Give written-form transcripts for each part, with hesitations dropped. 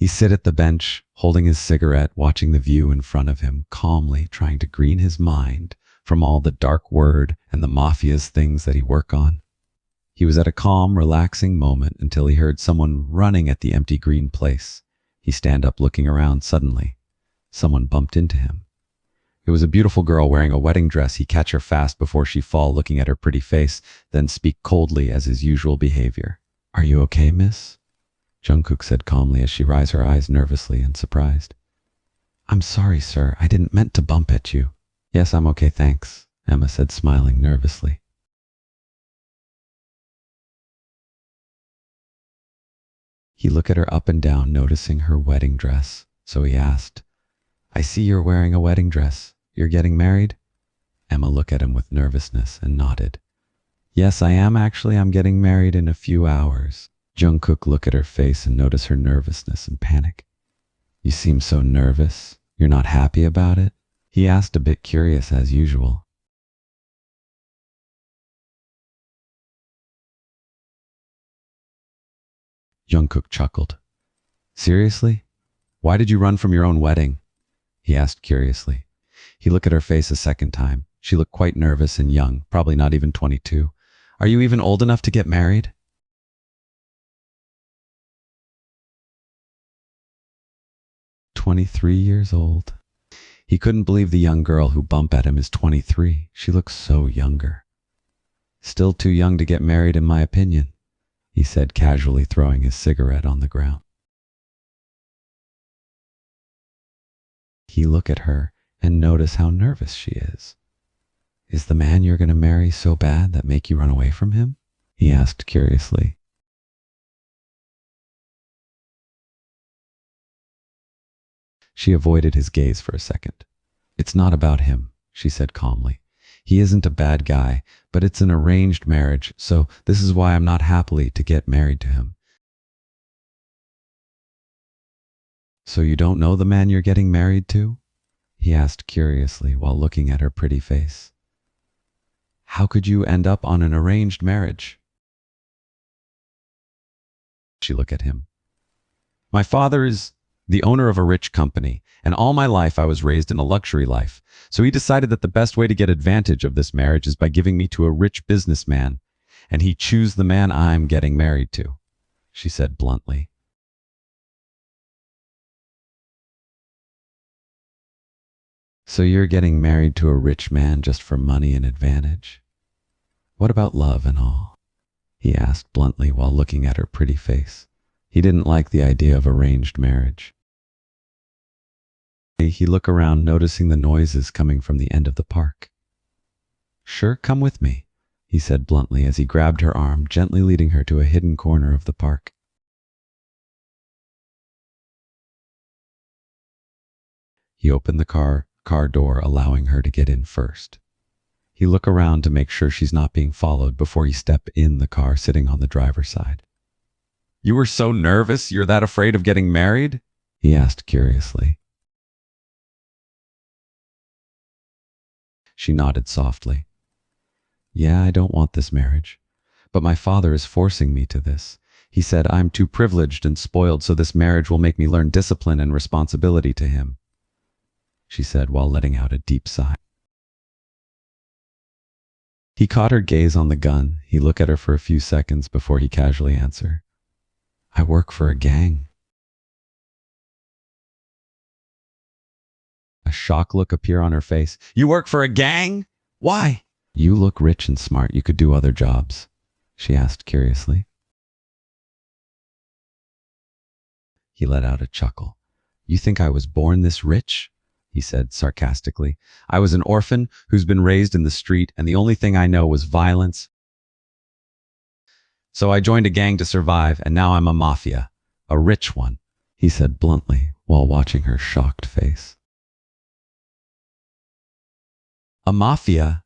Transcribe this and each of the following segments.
He sit at the bench, holding his cigarette, watching the view in front of him, calmly trying to green his mind from all the dark word and the mafia's things that he work on. He was at a calm, relaxing moment until he heard someone running at the empty green place. He stand up looking around suddenly. Someone bumped into him. It was a beautiful girl wearing a wedding dress. He catch her fast before she fall, looking at her pretty face, then speak coldly as his usual behavior. "Are you okay, miss?" Jungkook said calmly as she raised her eyes nervously and surprised. "I'm sorry, sir. I didn't meant to bump at you." "Yes, I'm okay, thanks," Emma said, smiling nervously. He looked at her up and down, noticing her wedding dress. So he asked, "I see you're wearing a wedding dress. You're getting married?" Emma looked at him with nervousness and nodded. "Yes, I am actually. I'm getting married in a few hours." Jungkook looked at her face and noticed her nervousness and panic. "You seem so nervous. You're not happy about it?" he asked, a bit curious as usual. Jungkook chuckled. "Seriously? Why did you run from your own wedding?" he asked curiously. He looked at her face a second time. She looked quite nervous and young, probably not even 22. "Are you even old enough to get married?" 23 years old. He couldn't believe the young girl who bumped at him is 23. She looks so younger. "Still too young to get married in my opinion," he said casually, throwing his cigarette on the ground. He looked at her and noticed how nervous she is. "Is the man you're going to marry so bad that make you run away from him?" he asked curiously. She avoided his gaze for a second. "It's not about him," she said calmly. "He isn't a bad guy, but it's an arranged marriage, so this is why I'm not happily to get married to him." "So you don't know the man you're getting married to?" he asked curiously while looking at her pretty face. "How could you end up on an arranged marriage?" She looked at him. "My father is the owner of a rich company, and all my life I was raised in a luxury life. So he decided that the best way to get advantage of this marriage is by giving me to a rich businessman, and he choose the man I'm getting married to," she said bluntly. "So you're getting married to a rich man just for money and advantage? What about love and all?" he asked bluntly while looking at her pretty face. He didn't like the idea of arranged marriage. He looked around, noticing the noises coming from the end of the park. "Sure, come with me," he said bluntly as he grabbed her arm, gently leading her to a hidden corner of the park. He opened the car door, allowing her to get in first. He looked around to make sure she's not being followed before he stepped in the car, sitting on the driver's side. "You were so nervous? You're that afraid of getting married?" he asked curiously. She nodded softly. "Yeah, I don't want this marriage, but my father is forcing me to this. He said I'm too privileged and spoiled, so this marriage will make me learn discipline and responsibility to him," she said while letting out a deep sigh. He caught her gaze on the gun. He looked at her for a few seconds before he casually answered, "I work for a gang." A shocked look appeared on her face. "You work for a gang? Why?" "You look rich and smart. You could do other jobs," she asked curiously. He let out a chuckle. "You think I was born this rich?" he said sarcastically. "I was an orphan who's been raised in the street, and the only thing I know was violence. So I joined a gang to survive, and now I'm a mafia. A rich one," he said bluntly while watching her shocked face. A mafia?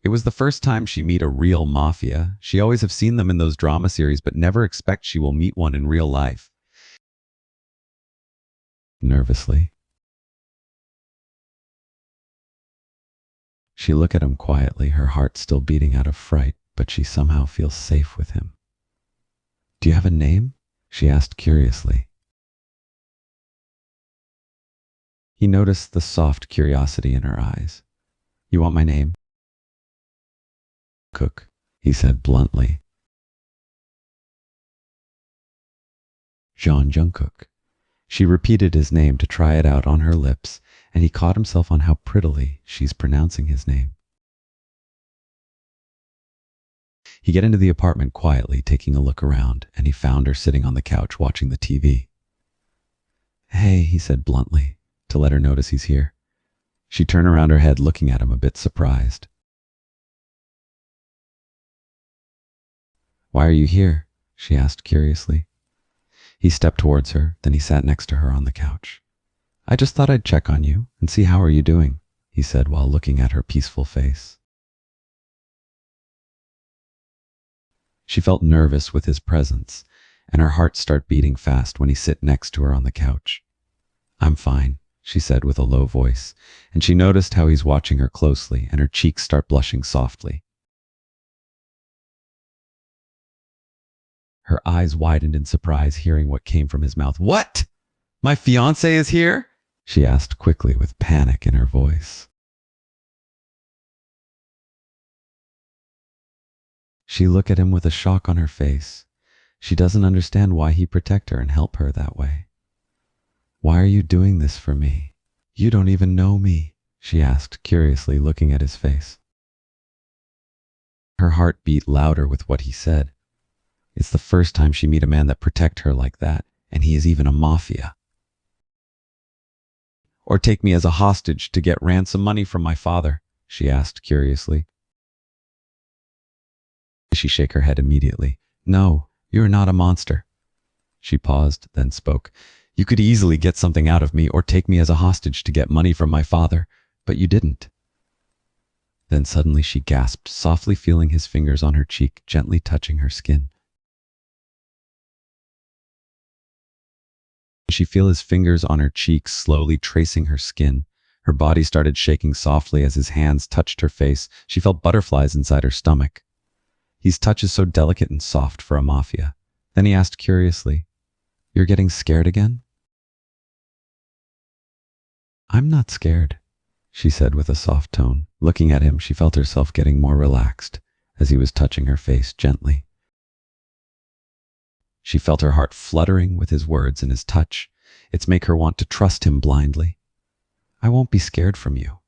It was the first time she meet a real mafia. She always have seen them in those drama series, but never expect she will meet one in real life. Nervously, she looked at him quietly, her heart still beating out of fright, but she somehow feels safe with him. "Do you have a name?" she asked curiously. He noticed the soft curiosity in her eyes. You want my name? Cook, he said bluntly. Jungkook. She repeated his name to try it out on her lips, and he caught himself on how prettily she's pronouncing his name. He got into the apartment quietly, taking a look around, and he found her sitting on the couch watching the TV. Hey, he said bluntly, to let her notice he's here. She turned around her head, looking at him a bit surprised. Why are you here? She asked curiously. He stepped towards her, then he sat next to her on the couch. I just thought I'd check on you and see how are you doing, he said while looking at her peaceful face. She felt nervous with his presence, and her heart started beating fast when he sat next to her on the couch. I'm fine, she said with a low voice, and she noticed how he's watching her closely and her cheeks start blushing softly. Her eyes widened in surprise, hearing what came from his mouth. What? My fiancé is here? She asked quickly with panic in her voice. She looked at him with a shock on her face. She doesn't understand why he protect her and help her that way. Why are you doing this for me? You don't even know me, she asked curiously, looking at his face. Her heart beat louder with what he said. It's the first time she meet a man that protect her like that, and he is even a mafia. Or take me as a hostage to get ransom money from my father, she asked curiously. She shook her head immediately. No, you're not a monster. She paused, then spoke. You could easily get something out of me or take me as a hostage to get money from my father, but you didn't. Then suddenly she gasped, softly feeling his fingers on her cheek, gently touching her skin. She felt his fingers on her cheeks slowly tracing her skin. Her body started shaking softly as his hands touched her face. She felt butterflies inside her stomach. His touch is so delicate and soft for a mafia. Then he asked curiously, You're getting scared again? I'm not scared, she said with a soft tone. Looking at him, she felt herself getting more relaxed as he was touching her face gently. She felt her heart fluttering with his words and his touch. It's make her want to trust him blindly. I won't be scared from you,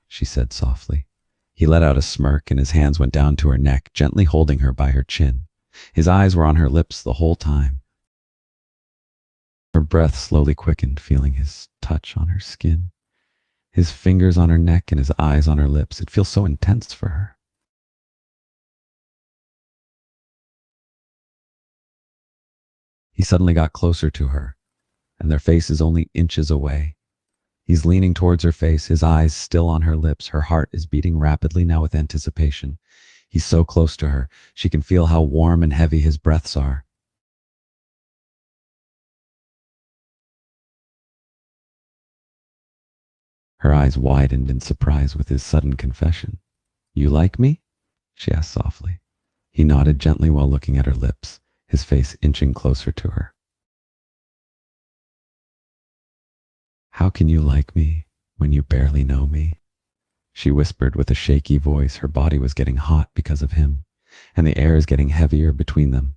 she said softly. He let out a smirk and his hands went down to her neck, gently holding her by her chin. His eyes were on her lips the whole time. Her breath slowly quickened, feeling his touch on her skin. His fingers on her neck and his eyes on her lips. It feels so intense for her. He suddenly got closer to her, and their faces only inches away. He's leaning towards her face, his eyes still on her lips. Her heart is beating rapidly now with anticipation. He's so close to her. She can feel how warm and heavy his breaths are. Her eyes widened in surprise with his sudden confession. You like me? She asked softly. He nodded gently while looking at her lips, his face inching closer to her. How can you like me when you barely know me? She whispered with a shaky voice. Her body was getting hot because of him, and the air is getting heavier between them.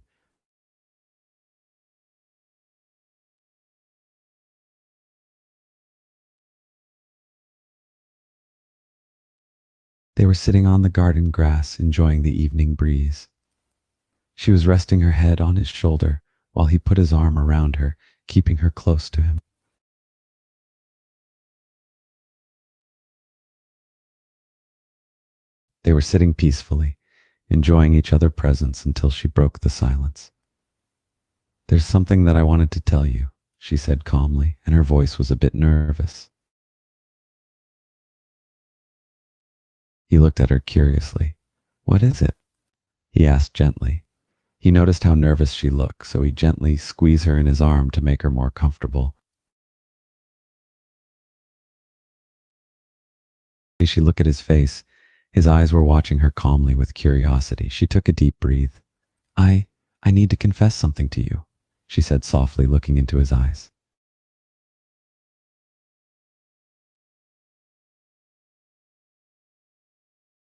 They were sitting on the garden grass, enjoying the evening breeze. She was resting her head on his shoulder while he put his arm around her, keeping her close to him. They were sitting peacefully, enjoying each other's presence until she broke the silence. There's something that I wanted to tell you, she said calmly, and her voice was a bit nervous. He looked at her curiously. What is it? He asked gently. He noticed how nervous she looked, so he gently squeezed her in his arm to make her more comfortable. She looked at his face. His eyes were watching her calmly with curiosity. She took a deep breath. I need to confess something to you, she said softly, looking into his eyes.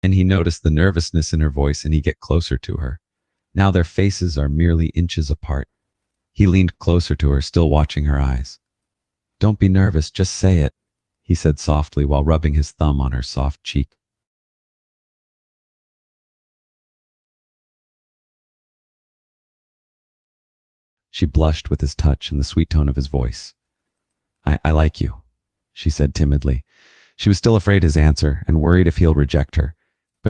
and he noticed the nervousness in her voice and he get closer to her. Now their faces are merely inches apart. He leaned closer to her, still watching her eyes. Don't be nervous, just say it, he said softly while rubbing his thumb on her soft cheek. She blushed with his touch and the sweet tone of his voice. I like you, she said timidly. She was still afraid his answer and worried if he'll reject her,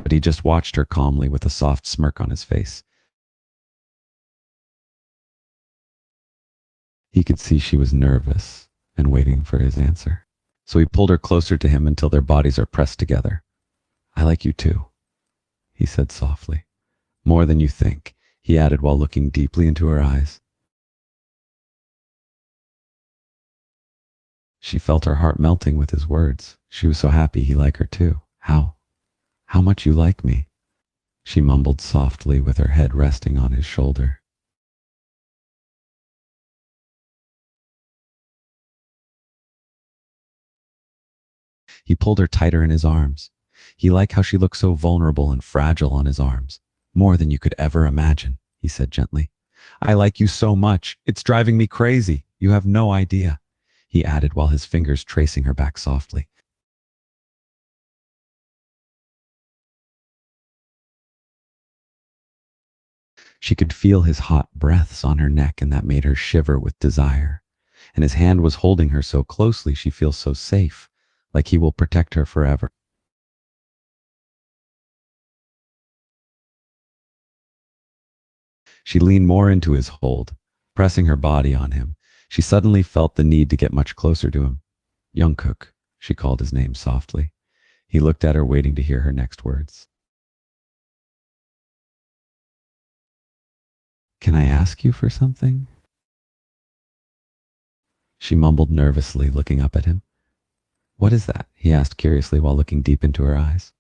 but he just watched her calmly with a soft smirk on his face. He could see she was nervous and waiting for his answer. So he pulled her closer to him until their bodies are pressed together. I like you too, he said softly. More than you think, he added while looking deeply into her eyes. She felt her heart melting with his words. She was so happy he liked her too. How much you like me, she mumbled softly with her head resting on his shoulder. He pulled her tighter in his arms. He liked how she looked so vulnerable and fragile on his arms. More than you could ever imagine, he said gently. I like you so much. It's driving me crazy. You have no idea, he added while his fingers tracing her back softly. She could feel his hot breaths on her neck, and that made her shiver with desire. And his hand was holding her so closely she feels so safe, like he will protect her forever. She leaned more into his hold, pressing her body on him. She suddenly felt the need to get much closer to him. Jungkook, she called his name softly. He looked at her, waiting to hear her next words. Can I ask you for something? She mumbled nervously, looking up at him. What is that? He asked curiously while looking deep into her eyes.